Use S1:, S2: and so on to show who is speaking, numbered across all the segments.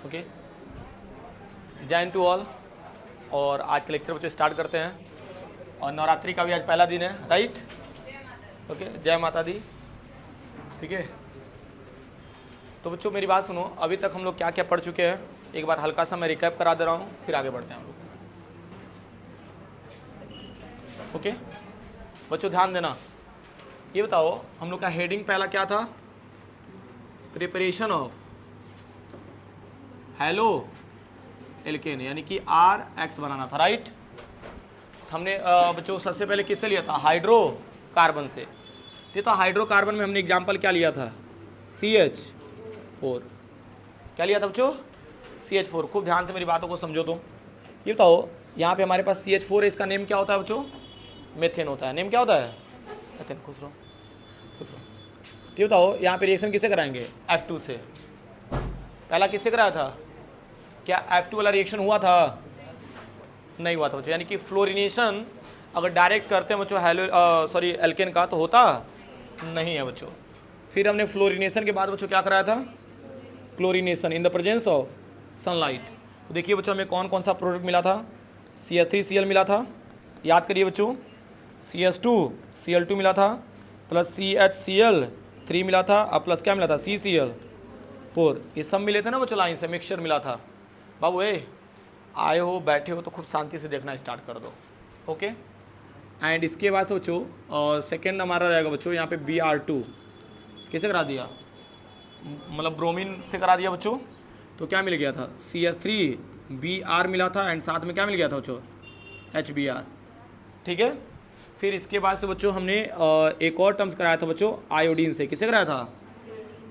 S1: Okay, जय to all. और आज के लेक्चर बच्चों स्टार्ट करते हैं, और नवरात्रि का भी आज पहला दिन है, राइट। ओके, जय माता दी। ठीक है, तो बच्चों मेरी बात सुनो, अभी तक हम लोग क्या क्या पढ़ चुके हैं, एक बार हल्का सा मैं रिकैप करा दे रहा हूँ, फिर आगे बढ़ते हैं हम लोग। ओके बच्चों ध्यान देना, ये बताओ हम लोग का हेडिंग पहला क्या था, प्रिपरेशन ऑफ हेलो एल्केन, यानी कि RX बनाना था, राइट। हमने बच्चों सबसे पहले किससे लिया था, हाइड्रोकार्बन से। तो हाइड्रोकार्बन में हमने एग्जाम्पल क्या लिया था, CH4। क्या लिया था बच्चों, CH4। खूब ध्यान से मेरी बातों को समझो। तो ये बताओ यहाँ पे हमारे पास CH4 है, इसका नेम क्या होता है बच्चों, मेथेन होता है। नेम क्या होता है, मेथेन। खुश रहो खुश रहो। ये बताओ यहाँ पे रिएक्शन किससे कराएंगे, F2 से। पहला किससे कराया था, क्या F2 वाला रिएक्शन हुआ था, नहीं हुआ था बच्चों। यानी कि फ्लोरिनेशन अगर डायरेक्ट करते हैं बच्चों एल्केन का, तो होता नहीं है बच्चों। फिर हमने फ्लोरिनेशन के बाद बच्चों क्या कराया था, chlorination in the presence of sunlight. तो देखिए बच्चों हमें कौन कौन सा प्रोडक्ट मिला था, CH3Cl मिला था, याद करिए बच्चों, CH2Cl2 मिला था, प्लस CHCl3 मिला था, अब प्लस क्या मिला था, CCl4। ये सब मिले थे ना बच्चों, लाइन से मिक्सचर मिला था। बाबू आए हो बैठे हो तो खूब शांति से देखना स्टार्ट कर दो। ओके, एंड इसके बाद से बच्चों और सेकेंड हमारा रहेगा बच्चों यहाँ पे Br2 कैसे करा दिया, मतलब ब्रोमीन से करा दिया बच्चों। तो क्या मिल गया था, CH3Br मिला था, एंड साथ में क्या मिल गया था बच्चों, HBr। ठीक है, फिर इसके बाद से बच्चों हमने एक और टर्म्स कराया था बच्चों, आयोडीन से। किसे कराया था,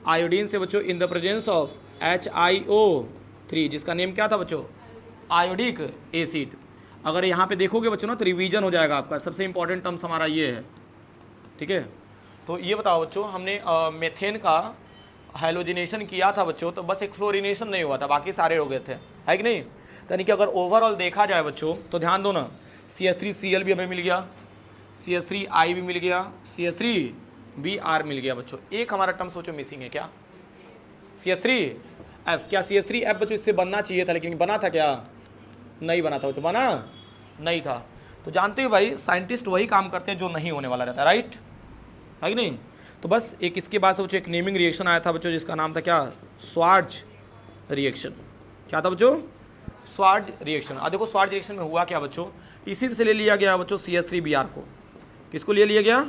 S1: आयोडीन से बच्चों, in the presence of HiO3, जिसका नेम क्या था बच्चों, आयोडिक एसिड। अगर यहाँ पे देखोगे बच्चों ना तो रिवीजन हो जाएगा आपका, सबसे इंपॉर्टेंट टर्म्स हमारा ये है। ठीक है, तो ये बताओ बच्चों हमने मेथेन का हाइलोजिनेशन किया था बच्चों, तो बस एक फ्लोरिनेशन नहीं हुआ था, बाकी सारे हो गए थे, है कि नहीं। यानी कि अगर ओवरऑल देखा जाए बच्चों तो ध्यान दो ना, CH3Cl भी हमें मिल गया, CH3I भी मिल गया, CH3Br मिल गया बच्चों। एक हमारा टर्म्स बच्चों मिसिंग है, क्या, CH3F। क्या CH3F बच्चों इससे बनना चाहिए था, लेकिन बना था क्या, नहीं बना था बच्चों, बना नहीं था। तो जानते हो भाई साइंटिस्ट वही काम करते हैं जो नहीं होने वाला रहता है, राइट, है कि नहीं। तो बस एक इसके बाद से बच्चों एक नेमिंग रिएक्शन आया था बच्चों, जिसका नाम था क्या, स्वार्ज रिएक्शन। क्या था बच्चों, स्वार्ज रिएक्शन। अब देखो स्वार्ज रिएक्शन में हुआ क्या बच्चों, इसी से ले लिया गया बच्चों CH3Br को। किसको ले लिया गया,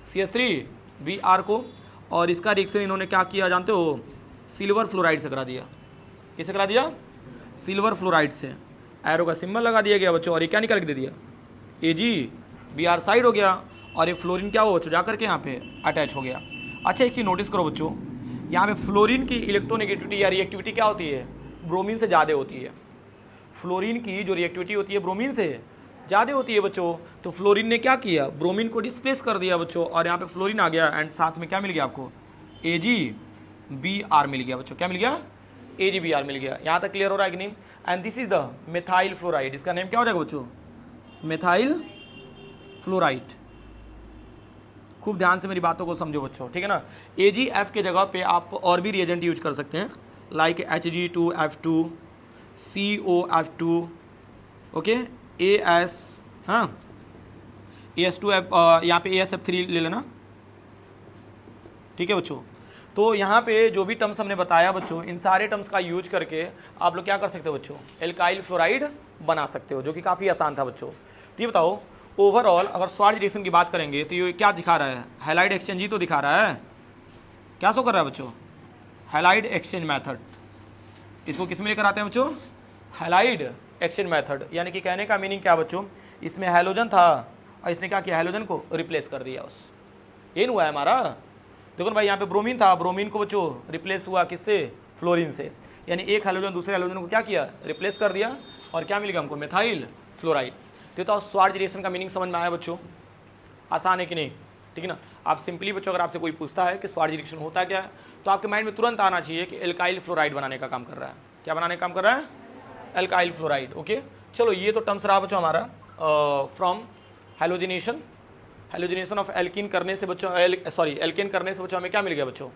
S1: CH3Br को, और इसका रिएक्शन इन्होंने क्या किया जानते हो, सिल्वर फ्लोराइड से करा दिया। किसे करा दिया, सिल्वर फ्लोराइड से। एरो का सिंबल लगा दिया गया बच्चों, और ये क्या निकाल के दे दिया, AgBr साइड हो गया, और ये फ्लोरीन क्या हो बच्चों, जाकर के यहाँ पे अटैच हो गया। अच्छा एक चीज़ नोटिस करो बच्चों, यहाँ पे फ्लोरीन की इलेक्ट्रोनेगेटिविटी या रिएक्टिविटी क्या होती है, ब्रोमीन से ज़्यादा होती है। फ्लोरीन की जो रिएक्टिविटी होती है ब्रोमीन से ज़्यादा होती है बच्चों। तो फ्लोरीन ने क्या किया, ब्रोमीन को डिस्प्लेस कर दिया बच्चों, और यहाँ पे फ्लोरीन आ गया, एंड साथ में क्या मिल गया आपको, AgBr मिल गया बच्चों। क्या मिल गया, AgBr मिल गया। यहाँ तक क्लियर हो रहा है कि नहीं। And this is the methyl fluoride, इसका नेम क्या हो जाएगा बच्चों, मिथाइल फ्लोराइड। खूब ध्यान से मेरी बातों को समझो बच्चों, ठीक है ना। AgF के जगह पे आप और भी रिएजेंट यूज कर सकते हैं, like Hg2F2, COF2, okay, AS, हाँ AS2F, यहाँ पे ASF3 ले लेना, ठीक है बच्चों। तो यहाँ पे जो भी टर्म्स हमने बताया बच्चों, इन सारे टर्म्स का यूज करके आप लोग क्या कर सकते हो बच्चों, एल्काइल फ्लोराइड बना सकते हो, जो कि काफ़ी आसान था बच्चों। तो ये बताओ ओवरऑल अगर स्वार्ज रिएक्शन की बात करेंगे तो ये क्या दिखा रहा है, हैलाइड एक्सचेंज ही तो दिखा रहा है। क्या शो कर रहा है बच्चों, हैलाइड एक्सचेंज मैथड। इसको किस में लेकर आते हैं बच्चों, हैलाइड एक्सचेंज मैथड। यानी कि कहने का मीनिंग क्या बच्चों, इसमें हैलोजन था और इसने क्या किया, हैलोजन को रिप्लेस कर दिया उस, ये हुआ है हमारा। देखो ना भाई यहाँ पे ब्रोमीन था, ब्रोमीन को बच्चों रिप्लेस हुआ किससे, फ्लोरीन से। यानी एक हैलोजन दूसरे हैलोजन को क्या किया, रिप्लेस कर दिया, और क्या मिल गया हमको, मिथाइल फ्लोराइड। तो स्वार्ज रिएक्शन का मीनिंग समझ में आया बच्चों, आसान है कि नहीं, ठीक है ना। आप सिंपली बच्चों अगर आपसे कोई पूछता है कि स्वार्ज रिएक्शन होता क्या है, तो आपके माइंड में तुरंत आना चाहिए कि एल्काइल फ्लोराइड बनाने का काम कर रहा है। क्या बनाने का काम कर रहा है, एल्काइल फ्लोराइड। ओके चलो, ये तो टर्म्स रहा बच्चों हमारा फ्रॉम हैलोजिनेशन ऑफ एल्कीन करने से बच्चों, एल्केन करने से बच्चों हमें क्या मिल गया बच्चों,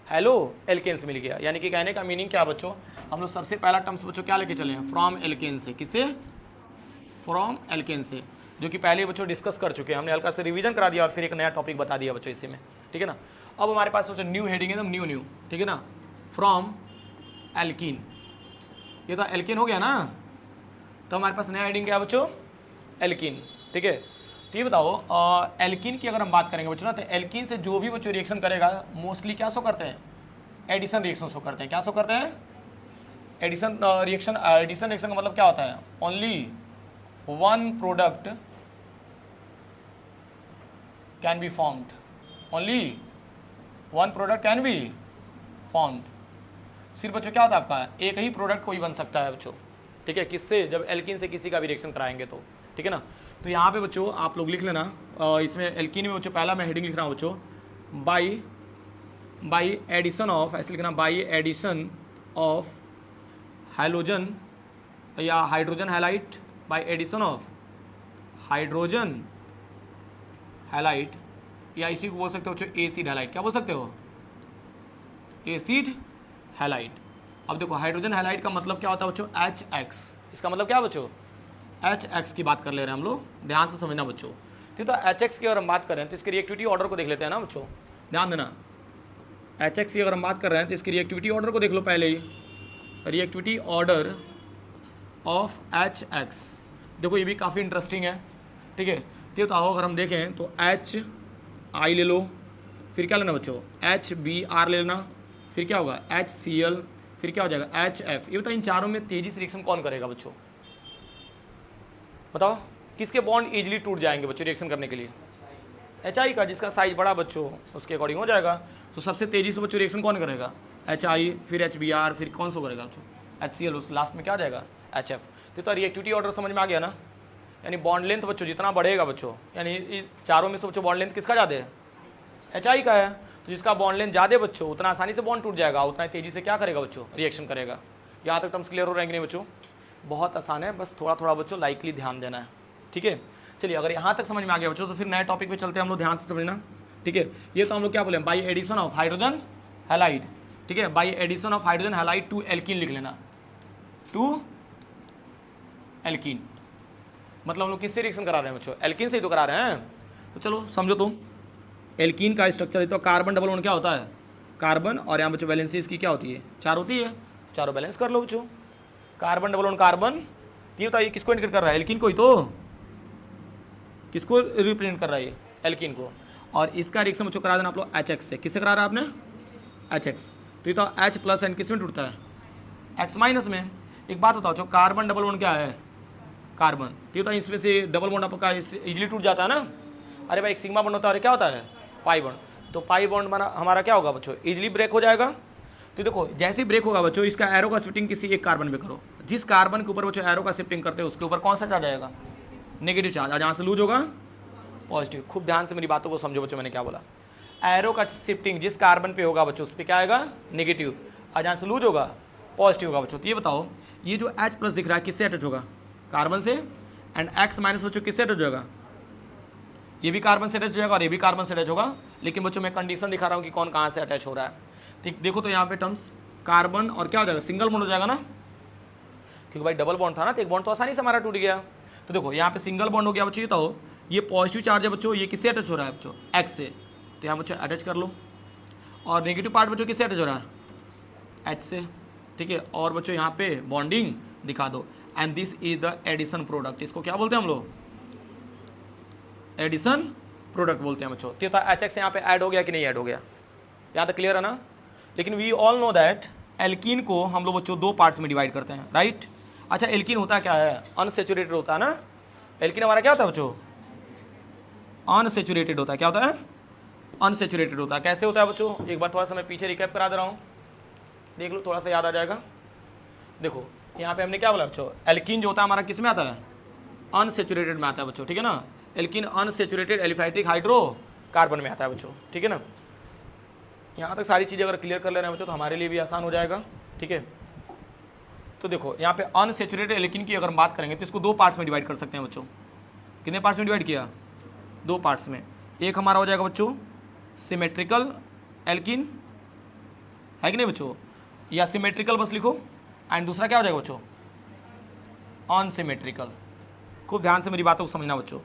S1: हेलो एल्केन से मिल गया। यानी कि कहने का मीनिंग क्या बच्चों, हम लोग सबसे पहला टर्म्स बच्चों क्या लेके चले हैं, फ्रॉम एल्केन से। किससे? फ्रॉम एल्केन से, जो कि पहले बच्चों डिस्कस कर चुके हैं। हमने हल्का से रिवीजन करा दिया और फिर एक नया टॉपिक बता दिया बच्चों इसी में, ठीक है ना। अब हमारे पास बच्चों न्यू हेडिंग है, एकदम न्यू, ठीक है ना। फ्रॉम एल्कीन, ये तो एल्केन हो गया ना, तो हमारे पास नया हेडिंग क्या है बच्चों, एल्कीन, ठीक है। तो ये बताओ एल्कीन की अगर हम बात करेंगे बच्चों ना, तो एल्कीन से जो भी बच्चों रिएक्शन करेगा मोस्टली क्या शो करते हैं, एडिशन रिएक्शन शो करते हैं। क्या शो करते हैं? Addition reaction. एडिशन रिएक्शन का मतलब क्या होता है, only one product can be formed, only one product can be formed. सिर्फ बच्चों क्या होता है आपका, एक ही प्रोडक्ट कोई बन सकता है बच्चों, ठीक है। किससे? जब एल्कीन से किसी का भी रिएक्शन कराएंगे तो, ठीक है ना। तो यहाँ पे बच्चों आप लोग लिख लेना, इसमें एल्कीन में बच्चों पहला मैं हेडिंग लिख रहा हूँ बच्चों, बाई एडिशन ऑफ, ऐसे लिखना, बाई एडिशन ऑफ हाइड्रोजन या hydrogen halide, by addition of hydrogen halide, या इसी को बोल सकते हो बच्चों एसिड हैलाइट। क्या बोल सकते हो? Acid highlight. अब देखो हाइड्रोजन हैलाइड का मतलब क्या होता है बच्चों, HX। इसका मतलब क्या बच्चों, HX की बात कर ले रहे हैं हम लोग, ध्यान से समझना बच्चों। ठीक है, तो HX की अगर हम बात करें तो इसके रिएक्टिविटी ऑर्डर को देख लेते हैं ना बच्चों, ध्यान देना। HX की अगर हम बात कर रहे हैं तो इसकी रिएक्टिविटी ऑर्डर को देख लो पहले ही, रिएक्टिविटी ऑर्डर ऑफ HX। देखो ये भी काफ़ी इंटरेस्टिंग है, ठीक है। तो बताओ अगर हम देखें तो HI ले लो, फिर क्या लेना बच्चों, HBr ले लेना, फिर क्या होगा HCl, फिर क्या हो जाएगा HF। ये बताओ इन चारों में तेजी से रिएक्शन कौन करेगा बच्चों, बताओ किसके बॉन्ड इजीली टूट जाएंगे बच्चों रिएक्शन करने के लिए? HI का, जिसका साइज बड़ा बच्चों उसके अकॉर्डिंग हो जाएगा। तो सबसे तेजी से बच्चों रिएक्शन कौन करेगा, HI, फिर HBr, फिर कौन सा करेगा बच्चों HCl, उस लास्ट में क्या आ जाएगा HF। तो रिएक्टिविटी ऑर्डर समझ में आ गया ना, यानी बॉन्ड लेंथ बच्चों जितना बढ़ेगा बच्चों, यानी चारों में से बच्चों बॉन्ड लेंथ किसका ज़्यादा है, HI का है। तो जिसका बॉन्ड लेंथ ज़्यादा बच्चों उतना आसानी से बॉन्ड टूट जाएगा, उतना तेजी से क्या करेगा बच्चों, रिएक्शन करेगा। यहाँ तक टर्म्स क्लियर हो रहेंगे नहीं बच्चों? बहुत आसान है, बस थोड़ा थोड़ा बच्चों लाइकली ध्यान देना है, ठीक है। चलिए अगर यहाँ तक समझ में आ गया बच्चों तो फिर नए टॉपिक पे चलते हैं हम लोग, ध्यान से समझना, ठीक है। ये तो हम लोग क्या बोले, by addition of hydrogen halide, ठीक है, by addition of hydrogen halide to alkene लिख लेना, टू एल्कीन। मतलब हम लोग किससे रिएक्शन करा रहे हैं बच्चों, एल्कीन से ही तो करा रहे हैं। तो चलो समझो तुम, एल्कीन का स्ट्रक्चर है तो कार्बन डबल बॉन्ड क्या होता है, कार्बन, और यहाँ बच्चों वैलेंसी इसकी क्या होती है, 4 होती है, चारों बैलेंस कर लो बच्चों। कार्बन डबल बॉन्ड कार्बन, ये बताइए किसको इंडिकेट कर रहा है, एल्कीन को ही तो, किसको रिप्रेजेंट कर रहा है, एल्कीन को। और इसका रिएक्शन बच्चों करा देना आप लोग HX से। किससे करा रहा है आपने, HX। तो ये तो H प्लस एंड किस में टूटता है, X माइनस में। एक बात बताओ जो कार्बन डबल बॉन्ड क्या है, कार्बन, तो ये तो इसमें से डबल बॉन्ड आपका इजीली टूट जाता है ना। अरे भाई एक सिग्मा बॉन्ड होता है और क्या होता है, पाई बॉन्ड। तो पाई बॉन्ड हमारा क्या होगा बच्चों, इजीली ब्रेक हो जाएगा। तो देखो जैसे ही ब्रेक होगा बच्चों, इसका एरो का शिफ्टिंग किसी एक कार्बन पे करो, जिस कार्बन के ऊपर बच्चों एरो का शिफ्टिंग करते हैं उसके ऊपर कौन सा चार्ज आएगा, नेगेटिव चार्ज। और जहाँ से लूज होगा पॉजिटिव। खूब ध्यान से मेरी बातों को समझो बच्चों, मैंने क्या बोला, एरो का शिफ्टिंग जिस कार्बन पे होगा बच्चों उस पर क्या आएगा, नेगेटिव, और जहाँ से लूज होगा पॉजिटिव होगा बच्चों। तो ये बताओ ये जो H प्लस दिख रहा है किससे अटैच होगा, कार्बन से, एंड X माइनस बच्चों किससे अटैच होगा, ये भी कार्बन से अटैच हो जाएगा और ये भी कार्बन से अटैच होगा। लेकिन बच्चों मैं कंडीशन दिखा रहा हूँ कि कौन कहाँ से अटैच हो रहा है। ठीक देखो तो यहाँ पे टर्म्स कार्बन और क्या हो जाएगा, सिंगल बॉन्ड हो जाएगा ना, क्योंकि भाई डबल बॉन्ड था ना, तो एक बॉन्ड तो आसानी से हमारा टूट गया। तो देखो यहाँ पे सिंगल बॉन्ड हो गया बच्चों। तो ये पॉजिटिव चार्ज है बच्चों, ये किससे अटैच हो रहा है बच्चों, X से। तो यहाँ बच्चों अटैच कर लो। और नेगेटिव पार्ट बच्चों किससे अटैच हो रहा है, H से, ठीक है। और बच्चों यहाँ पे बॉन्डिंग दिखा दो, and this is the addition product. इसको क्या बोलते हैं हम लोग, एडिशन प्रोडक्ट बोलते हैं बच्चों। तो HX यहाँ पे ऐड हो गया कि नहीं ऐड हो गया, यहाँ तक क्लियर है ना। लेकिन we all know that alkene को हम लोग बच्चों 2 पार्ट्स में डिवाइड करते हैं, राइट। अच्छा एल्कीन होता क्या है, अनसेचुरेटेड होता है ना। एल्कीन हमारा क्या होता है बच्चों, अनसेचुरेटेड होता है। क्या होता है, अनसेचुरेटेड होता है। कैसे होता है बच्चों, एक बार थोड़ा सा मैं पीछे रिकैप करा दे रहा हूँ, देख लो थोड़ा सा याद आ जाएगा। देखो यहाँ पे हमने क्या बोला बच्चों, एल्कीन जो होता है हमारा किस में आता है, अनसेचुरेटेड में आता है बच्चों, ठीक है ना। एल्कीन अनसेचुरेटेड एलिफैटिक हाइड्रोकार्बन में आता है बच्चों, ठीक है ना। यहाँ तक सारी चीज़ें अगर क्लियर कर ले रहे हैं बच्चों तो हमारे लिए भी आसान हो जाएगा, ठीक है। तो देखो यहाँ पे अनसेचुरेटेड एल्कीन की अगर हम बात करेंगे तो इसको 2 पार्ट्स में डिवाइड कर सकते हैं बच्चों। कितने पार्ट्स में डिवाइड किया, 2 पार्ट्स में। एक हमारा हो जाएगा बच्चों सिमेट्रिकल एल्कीन, है कि नहीं बच्चों, या सिमेट्रिकल बस लिखो, एंड दूसरा क्या हो जाएगा बच्चों, अनसिमेट्रिकल। खूब ध्यान से मेरी बातों को समझना बच्चों,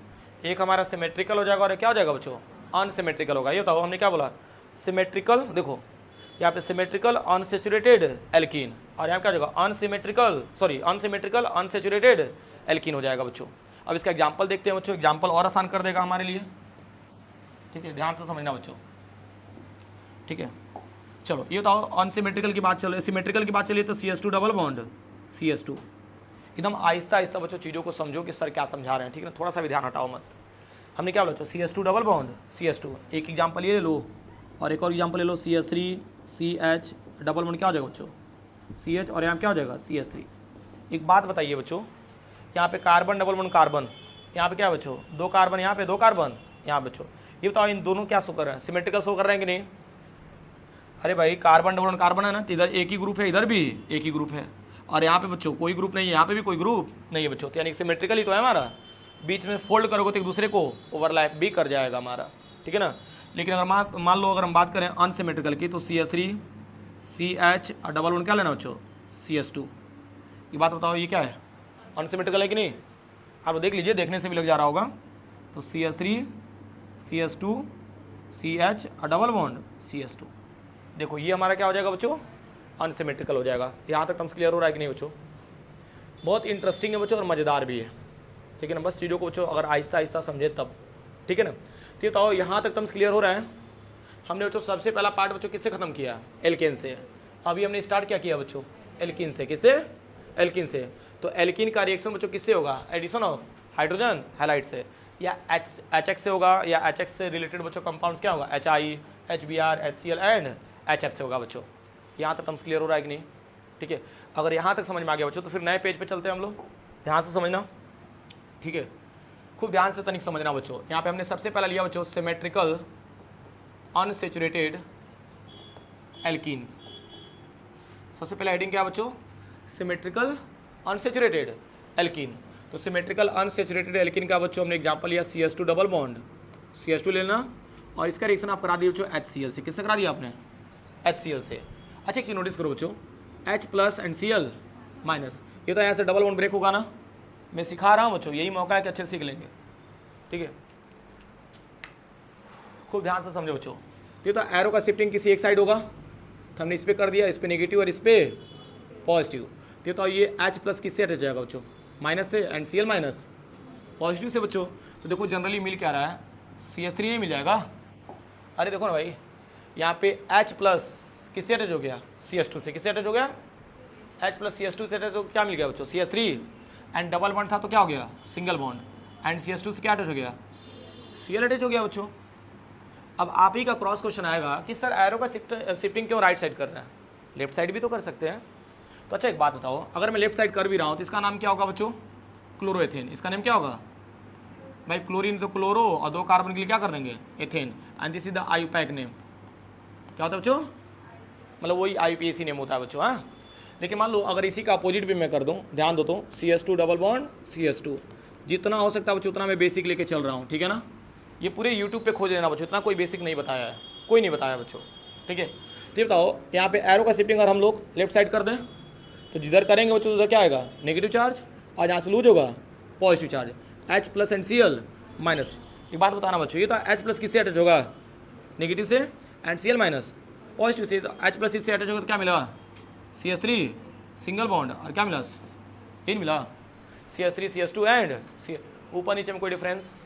S1: एक हमारा सिमेट्रिकल हो जाएगा और क्या हो जाएगा बच्चों, अनसिमेट्रिकल होगा। ये बताओ हमने क्या बोला, सिमेट्रिकल, देखो यहाँ पे सिमेट्रिकल अनसेचुरेटेड एल्कीन, और यहाँ क्या हो जाएगा अनसिमेट्रिकल अनसेचुरेटेड एल्कीन हो जाएगा बच्चों। अब इसका एग्जाम्पल देखते हैं बच्चों, एग्जाम्पल और आसान कर देगा हमारे लिए, ठीक है, ध्यान से समझना बच्चों, ठीक है। चलो ये बताओ अनसिमेट्रिकल की बात चलो, सिमेट्रिकल की बात चलिए तो CS2 डबल बॉन्ड CS2। एकदम आहिस्ता आहिस्ता बच्चों चीज़ों को समझो कि सर क्या समझा रहे हैं, ठीक है, थोड़ा सा भी ध्यान हटाओ मत। हमने क्या बोला बच्चों, CS2 डबल बॉन्ड CS2, एक एग्जाम्पल ये ले लो, और एक और एग्जाम्पल ले लो CH3 CH डबल बॉन्ड क्या हो जाएगा बच्चों, CH, और यहाँ क्या हो जाएगा CH3। एक बात बताइए बच्चों, यहाँ पे कार्बन डबल बॉन्ड कार्बन, यहाँ पे क्या है बच्चों, 2 कार्बन, यहाँ पे 2 कार्बन, यहाँ बच्चों ये बताओ इन दोनों क्या शो कर रहे हैं, सिमेट्रिकल शो कर रहे हैं कि नहीं। अरे भाई कार्बन डबल बॉन्ड कार्बन है ना, तो इधर एक ही ग्रुप है, इधर भी एक ही ग्रुप है, और यहाँ पे बच्चों कोई ग्रुप नहीं है, यहाँ पे भी कोई ग्रुप नहीं है बच्चों, तो यानी सिमेट्रिकल ही तो है हमारा। बीच में फोल्ड करोगे तो एक दूसरे को ओवरलैप भी कर जाएगा हमारा, ठीक है ना। लेकिन अगर मान लो अगर हम बात करें अनसिमेट्रिकल की, तो CH3 CH और डबल बॉन्ड क्या लेना बच्चों, CS2। ये बात बताओ ये क्या है, अनसिमेट्रिकल है कि नहीं, आप देख लीजिए, देखने से भी लग जा रहा होगा। तो CH3 CS2 CH और डबल बॉन्ड CS2, देखो ये हमारा क्या हो जाएगा बच्चों, अनसिमेट्रिकल हो जाएगा। यहाँ तक टर्म्स क्लियर हो रहा है कि नहीं बच्चों, बहुत इंटरेस्टिंग है बच्चों और मज़ेदार भी है, ठीक है ना। बस चीज़ों को बच्चों अगर आहिस्ता आहिस्ता समझे तब, ठीक है ना। तो बताओ यहाँ तक टर्म्स क्लियर हो रहा है। हमने बच्चों सबसे पहला पार्ट बच्चों किससे खत्म किया, एल्केन से। अभी हमने स्टार्ट क्या किया बच्चों, एल्कीन से। किससे, एल्कीन से। तो एल्कीन का रिएक्शन बच्चों किससे होगा, एडिशन ऑफ हाइड्रोजन हैलाइड से, या HX से होगा, या HX से रिलेटेड बच्चों कंपाउंड्स क्या होगा, HI HBr HCl and HF से होगा बच्चों। यहाँ तक टर्म्स क्लियर हो रहा है कि नहीं, ठीक है। अगर यहाँ तक समझ में आ गया बच्चों तो फिर नए पेज पे चलते हैं हम लोग, ध्यान से समझना, ठीक है। खूब ध्यान से तनिक समझना बच्चों। यहाँ पे हमने सबसे पहला लिया बच्चों सिमेट्रिकल अनसेचुरेटेड एल्कीन। सबसे पहला हेडिंग क्या बच्चों, सिमेट्रिकल अनसेचुरेटेड एल्कीन। तो सिमेट्रिकल अनसेचुरेटेड एल्कीन का बच्चों हमने एग्जांपल लिया CS2 डबल बॉन्ड CS2 लेना, और इसका रिएक्शन आप करा दिए बच्चों HCl से। किससे करा दिया आपने, HCl से। अच्छा एक चीज़ नोटिस करो बच्चों, H plus and Cl minus, ये तो यहाँ से डबल बॉन्ड ब्रेक होगा ना। मैं सिखा रहा हूँ बच्चों, यही मौका है कि अच्छे से सीख लेंगे, ठीक है। खूब ध्यान से समझो बच्चों। ये तो एरो का शिफ्टिंग किसी एक साइड होगा, तो हमने इस पर कर दिया, इस पर नेगेटिव और इस पर पॉजिटिव। तो ये H प्लस किससे अटैच जाएगा बच्चों, माइनस से, एंड Cl माइनस पॉजिटिव से बच्चों। तो देखो जनरली मिल क्या रहा है, CH3 नहीं मिल जाएगा। अरे देखो ना भाई, यहाँ पे H प्लस किससे अटैच हो गया, CS2 से। किससे अटैच हो गया, H प्लस CS2 से अटैच, तो क्या मिल गया बच्चों, CH3, एंड डबल बॉन्ड था तो क्या हो गया, सिंगल बॉन्ड, एंड CS2 से क्या अटैच हो गया, Cl अटैच हो गया बच्चों। अब आप ही का क्रॉस क्वेश्चन आएगा कि सर एरो का शिफ्टिंग क्यों राइट साइड कर रहा है, लेफ्ट साइड भी तो कर सकते हैं। तो अच्छा एक बात बताओ, अगर मैं लेफ्ट साइड कर भी रहा हूँ तो इसका नाम क्या होगा बच्चों, क्लोरोएथेन। इसका नाम क्या होगा भाई, क्लोरीन तो क्लोरो, और 2 कार्बन के लिए क्या कर देंगे, ethane, and this is the IUPAC name. क्या होता है बच्चों, मतलब वही IUPAC नेम होता है बच्चों, हाँ। लेकिन मान लो अगर इसी का अपोजिट भी मैं कर दूँ, ध्यान दो तो CS2 डबल बॉन्ड CS2, जितना हो सकता है बच्चों उतना मैं बेसिक लेके चल रहा हूँ, ठीक है ना। ये पूरे YouTube पे खोज लेना बच्चों, इतना कोई बेसिक नहीं बताया है, कोई नहीं बताया बच्चों, ठीक है। तो ये बताओ यहाँ पे एरो का शिफ्टिंग अगर हम लोग लेफ्ट साइड कर दें तो जिधर करेंगे बच्चों उधर क्या आएगा, नेगेटिव चार्ज, और जहाँ से लूज होगा positive charge, H plus and Cl minus. एक बात बताना बच्चों, ये तो H प्लस किससे अटैच होगा, नेगेटिव से, एंड Cl माइनस पॉजिटिव से। तो H प्लस इससे अटैच होगा तो क्या मिला, CH3 सिंगल बॉन्ड, और क्या मिला, इन मिला CH3 CH2 एंड ऊपर नीचे में कोई डिफरेंस।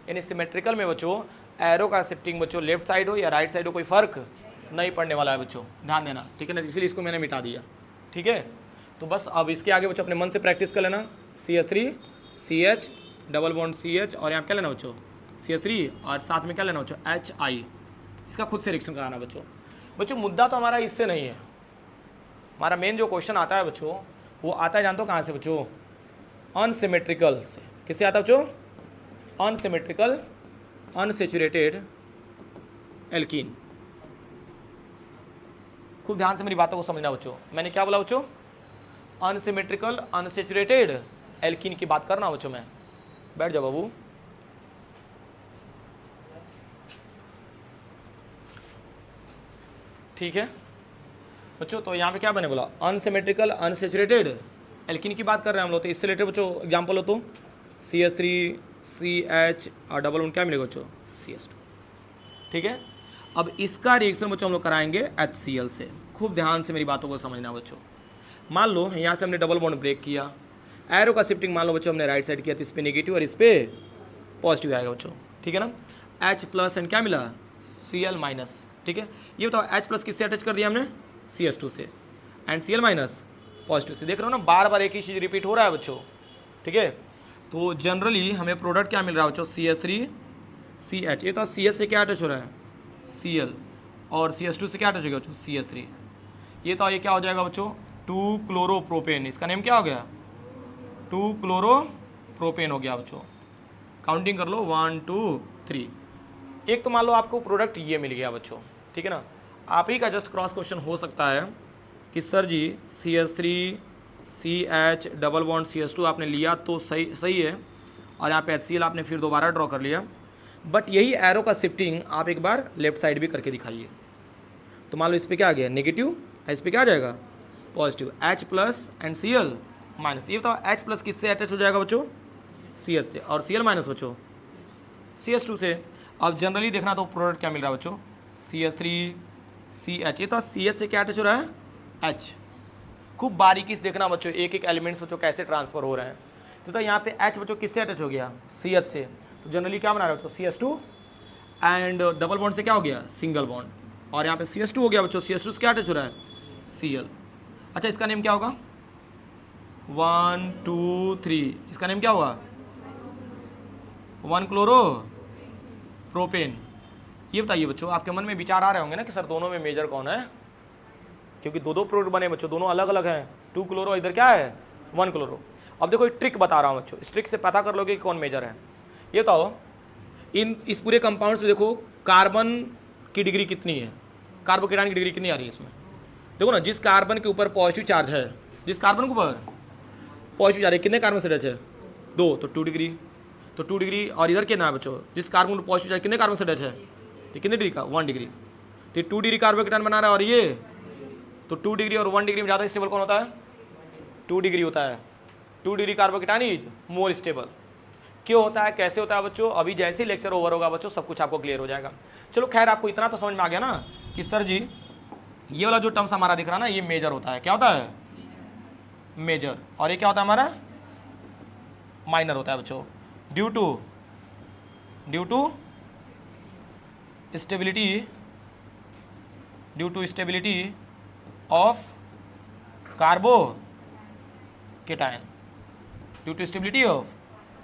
S1: यानी सिमेट्रिकल में बच्चों एरो का शिफ्टिंग बच्चों लेफ्ट साइड हो या राइट साइड हो कोई फर्क नहीं पड़ने वाला है बच्चों, ध्यान देना, ठीक है ना। इसलिए इसको मैंने मिटा दिया, ठीक है। तो बस अब इसके आगे बच्चों अपने मन से प्रैक्टिस कर लेना, CH3 CH double bond CH, और यहाँ क्या लेना बच्चों, CH3, और साथ में क्या लेना बच्चों, HI। इसका खुद से रिएक्शन कराना बच्चों। बच्चों मुद्दा तो हमारा इससे नहीं है, हमारा मेन जो क्वेश्चन आता है बच्चों वो आता है जानते हो कहाँ से बच्चों, अनसिमेट्रिकल से। किससे आता है बच्चों, अनसिमेट्रिकल अनसेचुरेटेड एल्कीन। खूब ध्यान से मेरी बातों को समझना बच्चों। मैंने क्या बोला बच्चों, अनसिमेट्रिकल अनसेचुरेटेड एल्कीन की बात करना बच्चों। मैं बैठ जाओ बाबू, ठीक है। बच्चों तो यहाँ पे क्या बने बोला, अनसिमेट्रिकल अनसेचुरेटेड एल्कीन की बात कर रहे हैं हम लोग। तो इससे रिलेटेड बच्चों एग्जाम्पल हो तो CH3 CH और डबल बॉन्ड क्या मिलेगा बच्चों, CS2। ठीक है, अब इसका रिएक्शन बच्चों हम लोग कराएंगे HCl से। खूब ध्यान से मेरी बातों को समझना बच्चों। मान लो यहाँ से हमने डबल बॉन्ड ब्रेक किया, एरो का शिफ्टिंग मान लो बच्चों हमने राइट साइड किया, तो इस पर नेगेटिव और इस पर पॉजिटिव आएगा बच्चों। ठीक है ना, H+ एंड क्या मिला, Cl-। ठीक है, ये बताओ H+ किससे अटैच कर दिया हमने, CS2 से, एंड Cl- पॉजिटिव से। देख रहे हो ना, बार बार एक ही चीज़ रिपीट हो रहा है बच्चों। ठीक है, तो जनरली हमें प्रोडक्ट क्या मिल रहा है बच्चों, CH3 CH। ये तो CS से क्या अटैच हो रहा है, Cl, और CS2 से क्या अटैच हो गया बच्चों, CH3। ये तो ये क्या हो जाएगा बच्चों, 2-क्लोरोप्रोपेन। इसका नेम क्या हो गया, 2-क्लोरोप्रोपेन हो गया बच्चों। काउंटिंग कर लो 1 2 3। एक तो मान लो आपको प्रोडक्ट ये मिल गया बच्चों। ठीक है ना, आप ही का जस्ट क्रॉस क्वेश्चन हो सकता है कि सर जी CH3 CH double bond CS2 आपने लिया तो सही है, और यहाँ पे HCl आपने फिर दोबारा ड्रॉ कर लिया, बट यही एरो का शिफ्टिंग आप एक बार लेफ्ट साइड भी करके दिखाइए। तो मान लो इस पर क्या आ गया, नेगेटिव, इस पर क्या आ जाएगा, पॉजिटिव, H+ एंड Cl-। ये बताओ H+ किससे अटैच हो जाएगा बच्चों, CH से, और Cl- बच्चों CS2 से। अब जनरली देखना तो प्रोडक्ट क्या मिल रहा है बच्चों, CH3 CH। ये तो CH से क्या अटैच हो रहा है, H। खूब बारीकी से देखना बच्चों, एक एक एलिमेंट्स बच्चों कैसे ट्रांसफर हो रहे हैं। तो यहाँ पे H बच्चों किससे अटैच हो गया, CH से। तो जनरली क्या बना रहे हो बच्चों, CS2 एंड डबल बॉन्ड से क्या हो गया, सिंगल बॉन्ड, और यहाँ पे CS2 हो गया बच्चों, CS2 से क्या अटैच हो रहा है, Cl। अच्छा, इसका नेम क्या होगा, 1 2 3, इसका नेम क्या होगा, 1-क्लोरोप्रोपेन। ये बताइए बच्चों, आपके मन में विचार आ रहे होंगे ना कि सर दोनों में मेजर कौन है, क्योंकि दो प्रोडक्ट बने बच्चों, दोनों अलग अलग हैं। 2-क्लोरो, इधर क्या है, 1-क्लोरो। अब देखो एक ट्रिक बता रहा हूँ बच्चों, इस ट्रिक से पता कर लोगे कि कौन मेजर है। ये बताओ, इस पूरे कंपाउंड्स में देखो कार्बन की डिग्री कितनी है, कार्बोकेटाइन की डिग्री कितनी आ रही है इसमें। देखो ना, जिस कार्बन के ऊपर पॉजिटिव चार्ज है, जिस कार्बन के ऊपर पॉजिटिव चार्ज है, कितने कार्बन से अटैच है, 2, तो 2 डिग्री। तो 2 डिग्री, और इधर कितना है बच्चों, जिस कार्बन पॉजिटिव चार्ज कितने कार्बन से अटैच है, तो कितने डिग्री का, 1 डिग्री। तो 2 डिग्री कार्बोकेटाइन बना रहा है, और ये तो 2 डिग्री और 1 डिग्री में ज़्यादा स्टेबल कौन होता है, 2 डिग्री होता है। 2 degree carbocation is more stable. क्यों होता है, कैसे होता है बच्चों, अभी जैसे ही लेक्चर ओवर होगा बच्चों सब कुछ आपको क्लियर हो जाएगा। चलो खैर, आपको इतना तो समझ में आ गया ना कि सर जी ये वाला जो टर्म्स हमारा दिख रहा है ना, ये मेजर होता है। क्या होता है, मेजर। और ये क्या होता है हमारा, माइनर होता है बच्चों। Due to stability of carbocation, due to stability of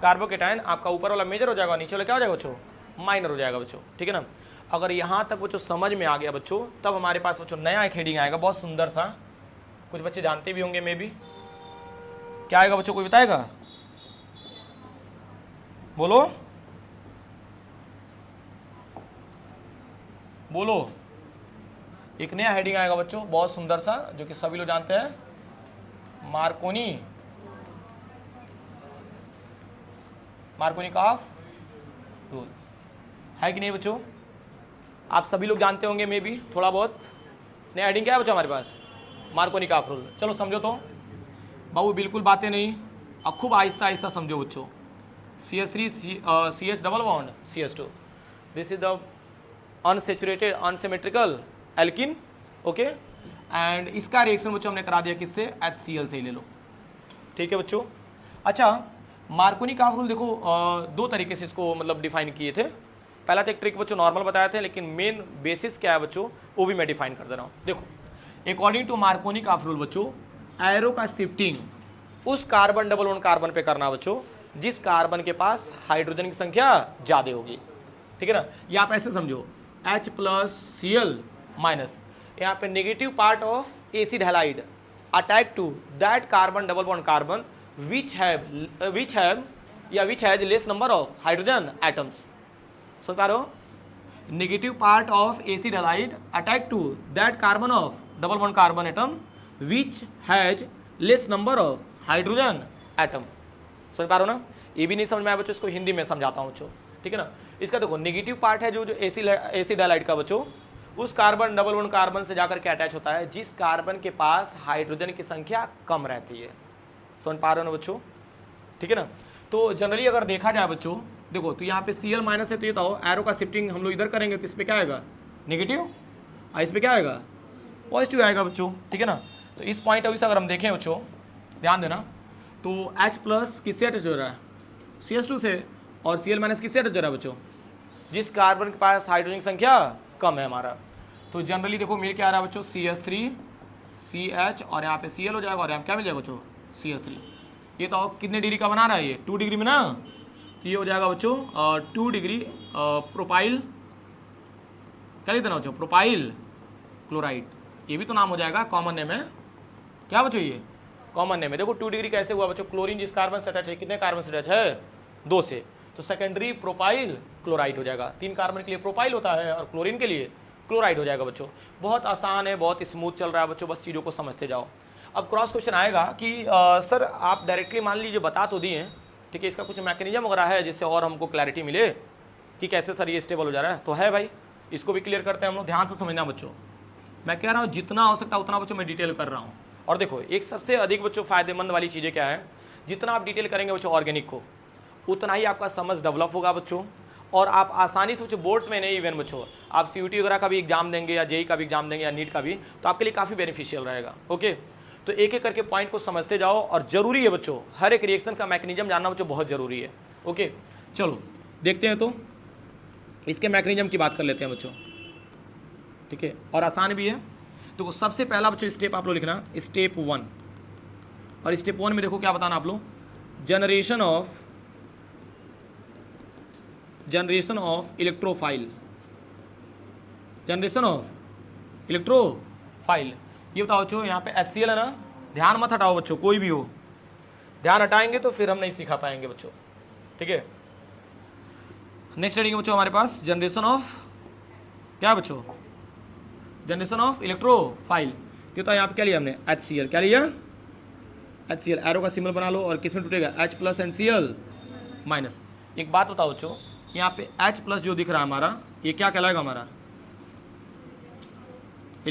S1: carbocation आपका ऊपर वाला मेजर हो जाएगा, नीचे वाला क्या हो जाएगा बच्चों, माइनर हो जाएगा बच्चों। ठीक है ना, अगर यहाँ तक बच्चों समझ में आ गया बच्चों, तब हमारे पास बच्चों नया एक हेडिंग आएगा बहुत सुंदर सा, कुछ बच्चे जानते भी होंगे मे बी। क्या आएगा बच्चों, कोई बताएगा, बोलो बोलो। एक नया हेडिंग आएगा बच्चों बहुत सुंदर सा, जो कि सभी लोग जानते हैं, मार्कोनी कॉफ रूल, है कि नहीं बच्चों, आप सभी लोग जानते होंगे मे बी थोड़ा बहुत। नया हेडिंग क्या है बच्चों हमारे पास, मार्कोनी कॉफ रूल। चलो समझो तो बाबू, बिल्कुल बातें नहीं, अब खूब आहिस्ता आहिस्ता समझो बच्चों। CH3 CH double bond CH2, this is the unsaturated unsymmetrical alkene, okay. And इसका रिएक्शन बच्चों हमने करा दिया किससे, HCl से ही ले लो। ठीक है बच्चों। अच्छा, मार्कोनी कॉफ रूल देखो, दो तरीके से इसको मतलब डिफाइन किए थे। पहला तो एक ट्रिक बच्चों नॉर्मल बताए थे, लेकिन मेन बेसिस क्या है बच्चों वो भी मैं डिफाइन कर दे रहा हूँ। देखो, according to Markovnikov rule बच्चों, एरो का शिफ्टिंग उस कार्बन डबल बॉन्ड कार्बन पे करना बच्चों जिस कार्बन के पास हाइड्रोजन की संख्या ज़्यादा होगी। ठीक है ना, या आप ऐसे समझो, H+Cl-, यहाँ पे negative part of acid halide attack to that carbon double bond carbon which has less number of hydrogen atoms. सुन पा रहे हो, negative part of acid halide attack to that carbon of double bond carbon atom which has less number of hydrogen atom. समझ पा रहे हो ना, ये भी नहीं समझ में आया बच्चों, इसको हिंदी में समझाता हूँ बच्चों। ठीक है ना, इसका देखो नेगेटिव पार्ट है जो एसिड हैलाइड का बच्चों, उस कार्बन डबल बॉन्ड कार्बन से जाकर के अटैच होता है जिस कार्बन के पास हाइड्रोजन की संख्या कम रहती है। समझ पा रहे हो ना बच्चों, ठीक है ना। तो जनरली अगर देखा जाए बच्चों, देखो तो यहाँ पे Cl माइनस है, तो ये तो एरो का शिफ्टिंग हम लोग इधर करेंगे तो इस पर क्या आएगा नेगेटिव, और इस पर क्या आएगा पॉजिटिव आएगा बच्चों, ठीक है ना। तो इस पॉइंट ऑफ व्यू से अगर हम देखें बच्चों, ध्यान देना, तो H प्लस किससे अटैच हो रहा है CH2 से, और Cl माइनस किससे अटैच हो रहा है बच्चों, जिस कार्बन के पास हाइड्रोजन की संख्या कम है हमारा। तो जनरली देखो मिल के आ रहा है बच्चों CH3 CH, और यहाँ पे Cl हो जाएगा, और यहाँ पे क्या मिल जाएगा बच्चों CH3। ये तो कितने डिग्री का बना रहा है ये 2 डिग्री में ना, तो ये हो जाएगा बच्चों 2 डिग्री प्रोपाइल, क्या लिख देना बच्चों प्रोपाइल क्लोराइड, ये भी तो नाम हो जाएगा, कॉमन नेम है क्या बच्चों, ये कॉमन नेम है। देखो 2 डिग्री कैसे हुआ बच्चों, क्लोरीन जिस कार्बन से अटैच है, कितने कार्बन से अटैच है 2 से, तो सेकेंडरी प्रोपाइल क्लोराइड हो जाएगा। 3 कार्बन के लिए प्रोपाइल होता है और क्लोरीन के लिए क्लोराइड हो जाएगा बच्चों। बहुत आसान है, बहुत स्मूथ चल रहा है बच्चों, बस चीज़ों को समझते जाओ। अब क्रॉस क्वेश्चन आएगा कि सर आप डायरेक्टली मान लीजिए बता तो दिए, ठीक है, इसका कुछ मैकेनिज्म वगैरह है जिससे और हमको क्लैरिटी मिले कि कैसे सर ये स्टेबल हो जा रहा है, तो है भाई, इसको भी क्लियर करते हैं हम लोग। ध्यान से समझना बच्चों, मैं कह रहा हूँ जितना हो सकता है उतना बच्चों मैं डिटेल कर रहा हूँ। और देखो एक सबसे अधिक बच्चों फायदेमंद वाली चीज़ें क्या है, जितना आप डिटेल करेंगे बच्चों ऑर्गेनिक को, उतना ही आपका समझ डेवलप होगा बच्चों, और आप आसानी से बच्चों बोर्ड्स में नहीं, इवन बच्चों आप CUT वगैरह का भी एग्जाम देंगे या JEE का भी एग्जाम देंगे या नीट का भी, तो आपके लिए काफ़ी बेनिफिशियल रहेगा। ओके, तो एक एक करके पॉइंट को समझते जाओ, और जरूरी है बच्चों हर एक रिएक्शन का मैकेनिज्म जानना बच्चों बहुत जरूरी है। ओके चलो देखते हैं, तो इसके मैकेनिज्म की बात कर लेते हैं बच्चों, ठीक है, और आसान भी है। तो सबसे पहला बच्चों स्टेप आप लोग लिखना स्टेप 1, और स्टेप 1 में देखो क्या बताना आप लोग, generation of electrophile, generation of electrophile. ये बताओ बच्चों यहाँ पे HCl है ना, ध्यान मत हटाओ बच्चों, कोई भी हो, ध्यान हटाएंगे तो फिर हम नहीं सिखा पाएंगे बच्चों, ठीक है। नेक्स्ट हेडिंग बच्चों हमारे पास जनरेशन ऑफ क्या बच्चों, जनरेशन ऑफ इलेक्ट्रोफाइल। तो यहाँ पे क्या लिया हमने HCl, क्या लिया HCl, एरो का सिंबल बना लो, और किस में टूटेगा H plus and Cl minus. एक बात बताओ बच्चों, यहाँ पे H प्लस जो दिख रहा है हमारा, ये क्या कहलाएगा हमारा